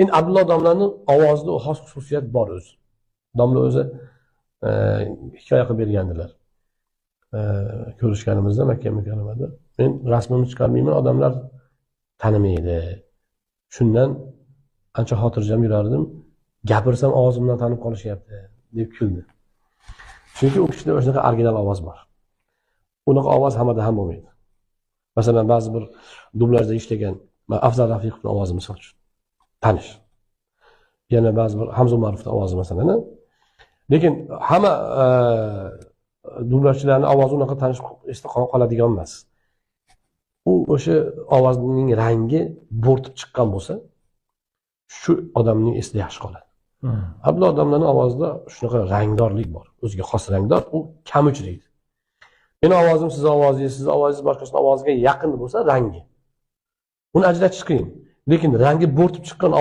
Endi Abdulloh domlaning ovozida xos xususiyat bor o'zi. Domla o'zi hikoya qilib bergandilar. Ko'rishganimizda Makka mukarramada. Men rasmimni chiqarmayman, odamlar tanimaydi. Shundan ancha xotirjam yurardim. Gapirsam ovozimdan tanib qolishyapti deb kuldi. Chunki u kishida o'sha original ovoz bor. Unaqa ovoz hammada ham bo'lmaydi. Masalan, ba'zi bir dublajda ishlagan Afzal Rafiqovning ovozi misol uchun tanish. Yana ba'zi bir Hamza Umarovning ovozi masalan. Lekin hamma dublajchilarning ovozi unaqa tanish esda qoladigan emas. U o'sha ovozning rangi bo'rtib chiqqan bo'lsa, shu odamning esida yaxshi qoladi. Abdulloh domlaning ovozida shunaqa rangdorlik bor. O'ziga xos rangdor, u kam uchraydi. Meni ovozim siz ovozingiz, siz ovozingiz boshqasining ovoziga yaqin bo'lsa rangi. Uni ajratish qiyin. Lekin rangi bo'rtib chiqqan